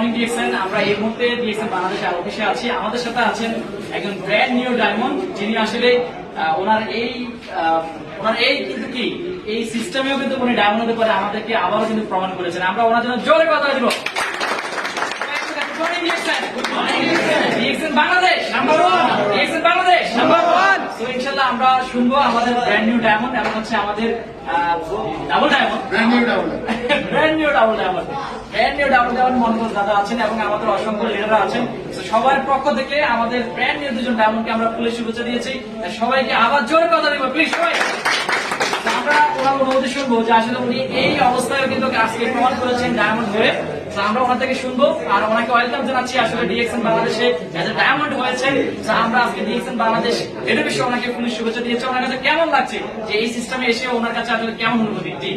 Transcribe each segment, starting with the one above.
Morning DXN. আমরা এই মুহূর্তে ডিএক্সএন বাংলাদেশের অফিসে আছি। আমাদের সাথে আছেন একজন ব্র্যান্ড নিউ ডায়মন্ড, যিনি আসলে ওনার এই কিন্তু কি এই সিস্টেমেও কিন্তু উনি ডায়মন্ড হতে পারে আমাদেরকে আবারও কিন্তু প্রমাণ করেছেন। আমরা ওনার জন্য জোরে কথা দিব। ইনশাল্লাহ আমরা শুনবো আমাদের ব্র্যান্ড নিউ ডায়মন্ড এবং হচ্ছে আমাদের brand new double diamond Manoj দাদা আছেন এবং আমাদের অসংখ্য লিডাররা আছেন। সবার পক্ষ থেকে আমাদের ব্র্যান্ড নিউ দুজন ডায়মন্ডকে আমরা ফুলের শুভেচ্ছা দিয়েছি। সবাইকে আবার জোরে কথা দিব প্লিজ সবাই। আমরা ওনার অনুমতি শুনবো যে আসলে উনি এই অবস্থায় কিন্তু আজকে প্রমাণ করেছেন ডায়মন্ড হয়ে। আমরা ওনার থেকে শুনবো আর ওনাকে ওয়েলকাম জানাচ্ছি আসলে ডিএক্সএন বাংলাদেশে ডায়মন্ড হয়েছেন। আমরা আজকে ডিএক্সএন বাংলাদেশ এর বিষয়ে ওনাকে পুলিশ শুভেচ্ছা দিয়েছে। ওনার কাছে কেমন লাগছে যে এই সিস্টেমে এসে ওনার কাছে আসলে কেমন অনুভূতি? জি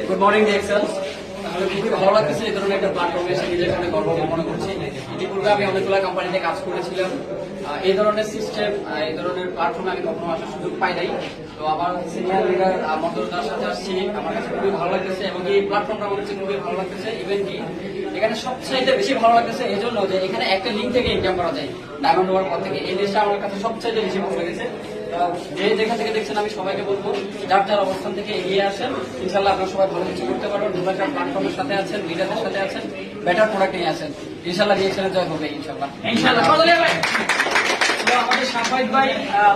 গুড মর্নিং ডিএক্সএন। খুবই ভালো লাগতেছে এই ধরনের একটা প্ল্যাটফর্মে এসে নিজেকে অনেক গর্ব মনে করছি। ইতিপূর্বে আমি অনেকগুলো কোম্পানিতে কাজ করেছিলাম। এই ধরনের সিস্টেম, এই ধরনের প্ল্যাটফর্মে আমি কখনো আসার সুযোগ পাই নাই। তো আমার সিনিয়র লিডার মন্ত্রদার সাথে আসছি, আমার কাছে খুবই ভালো লাগতেছে এবং এই প্ল্যাটফর্মটা আমার কাছে খুবই ভালো লাগতেছে। ইভেন কি এখানে সবচাইতে বেশি ভালো লাগতেছে এই জন্য যে এখানে একটা লিঙ্ক থেকে ইনকাম করা যায় ডায়মন্ড হওয়ার পর থেকে। এই জিনিসটা আমার কাছে সবচাইতে বেশি ভালো লেগেছে। যে যেখান থেকে দেখছেন আমি সবাইকে বলবো যার যার অবস্থান থেকে এগিয়ে আসেন। ইনশাল্লাহ আপনারা সবাই ভালো কিছু করতে পারবেন। দুবাইকার প্ল্যাটফর্মের সাথে আছেন, লিডারদের সাথে আছেন, বেটার প্রোডাক্ট নিয়ে আসেন। ইনশাল্লাহ ডিএক্সএন জয় হবে ইনশাল্লাহ। আমাদের সাফায়েত ভাই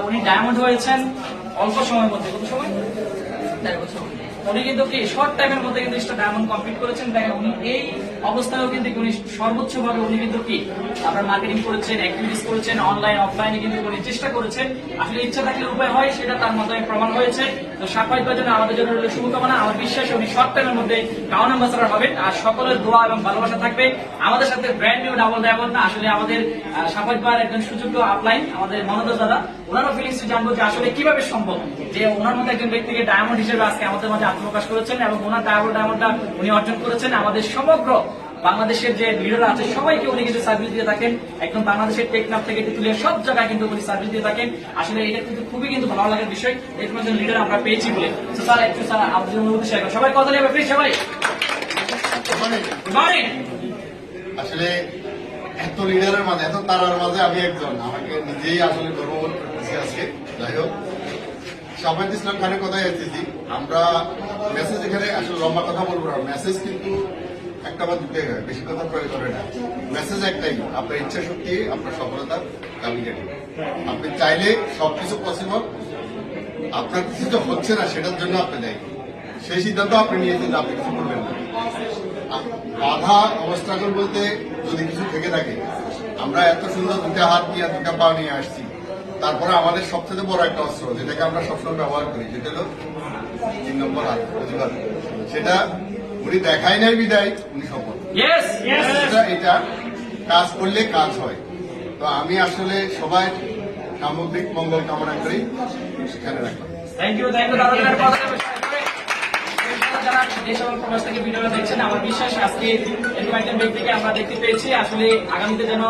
উনি ডায়মন্ড হয়েছেন অল্প সময়ের মধ্যে। কত সময়? 4 বছর। উনি কিন্তু কি শর্ট টাইমের মধ্যে কিন্তু ডায়মন্ড কমপ্লিট করেছেন। দেখেন উনি এই অবস্থায়ও কিন্তু উনি সর্বোচ্চ ভাবে উনি কিন্তু কি আপনার মার্কেটিং করেছেন, অ্যাক্টিভিটিস করেছেন, অনলাইন অফলাইনে কিন্তু উনি চেষ্টা করেছেন। আসলে ইচ্ছা থাকলে উপায় হয়, সেটা তার মাধ্যমে প্রমাণ হয়েছে। তো সাফায়েত ভাইয়ের জন্য আমাদের জন্য শুভকামনা। আমার বিশ্বাস উনি শর্ট টাইমের মধ্যে টাউন অ্যাম্বাসাডর হবেন। আর সকলের দোয়া এবং ভালোবাসা থাকবে আমাদের সাথে। ব্র্যান্ড নিউ ডাবল ডায়মন্ড না আসলে আমাদের সাফায়েত ভাইয়ের একজন সুযোগ্য আপলাইন আমাদের মনোজ দাদা। ওনারও ফিলিংস জানবো যে আসলে কিভাবে সম্ভব যে ওনার মতো একজন ব্যক্তিকে ডায়মন্ড হিসেবে আজকে আমাদের মাঝে আত্মপ্রকাশ করেছেন এবং ওনার ডায়মন্ডটা উনি অর্জন করেছেন। আমাদের সমগ্র বাংলাদেশের যে লিডার আছে সবাইকে উনি কিন্তু সার্ভিস দিয়ে থাকেন। একদম বাংলাদেশের টেকনাফ থেকে তুলে সব জায়গায় কিন্তু উনি সার্ভিস দিয়ে থাকেন। আসলে এটা কিন্তু খুবই কিন্তু ভালো লাগার বিষয় এরকম একজন লিডার আমরা পেয়েছি বলে। স্যার একটু স্যার আমাদের অনুভূতি শেয়ার করেন। সবাই কথা নেবে প্লিজ সবাই। আসলে এত লিডারের মাঝে, এত তারার মাঝে আমি একজন, আমাকে নিজেই আসলে গর্ববোধ করতেছি আজকে। যাই হোক, সাফায়েত ইসলাম খানের কথাই আসতেছি। আমরা মেসেজ এখানে আসলে লম্বা কথা বলবো না, মেসেজ কিন্তু একটা বা দুটোই হয়, বেশি কথা প্রয়োগ করে না। মেসেজ একটাই, আপনার ইচ্ছা শক্তি আপনার সফলতার চাবিকাঠি। আপনি চাইলে সবকিছু পসিবল, আপনার কিছু যে হচ্ছে না সেটার জন্য আপনি দেয় সেই সিদ্ধান্ত আপনি নিয়েছেন যে আপনি কিছু করবেন না। বাধা অবস্ট্রাগল বলতে যদি কিছু থেকে থাকে, আমরা এত সুন্দর দুটা হাত নিয়ে দুটা পা নিয়ে আসছি, তারপরে আমাদের সবচেয়ে বড় একটা অস্ত্র যেটাকে আমরা সবসময় ব্যবহার করি, যেটা হলো 3 নম্বর হাত, প্রতিবাদ। সেটা উনি দেখাই নাই বিদায় উনি সফল। এটা কাজ করলে কাজ হয়। তো আমি আসলে সবাই সামগ্রিক মঙ্গল কামনা করি, সেখানে রাখলাম। থ্যাংক ইউ দাদা। যারা দেশ এবং প্রবাস থেকে ভিডিওটা দেখছেন, আমার বিশ্বাস আজকে এরকম একজন ব্যক্তিকে আমরা দেখতে পেয়েছি। আসলে আগামীতে যেন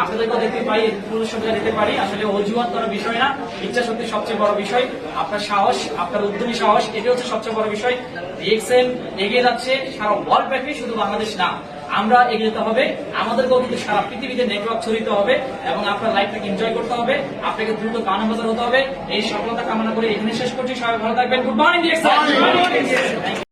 আপনাদেরকেও দেখতে পাই, পুরস্কার দিতে পারি। আসলে অজুহাত করার বিষয় না, ইচ্ছা শক্তি সবচেয়ে বড় বিষয়। আপনার সাহস, আপনার উদ্যমী সাহস, এটা হচ্ছে সবচেয়ে বড় বিষয়। ডিএক্সএন এগিয়ে যাচ্ছে সারা ওয়ার্ল্ড ব্যাপী, শুধু বাংলাদেশ না, আমরা এগিয়ে যেতে হবে। আমাদেরকেও কিন্তু সারা পৃথিবীতে নেটওয়ার্ক ছড়িতে হবে এবং আপনার লাইফটাকে এনজয় করতে হবে। আপনাকে দ্রুত টাউন অ্যাম্বাসাডর হতে হবে। এই সফলতা কামনা করে এখানে শেষ করছি। সবাই ভালো থাকবেন। Good morning DXN.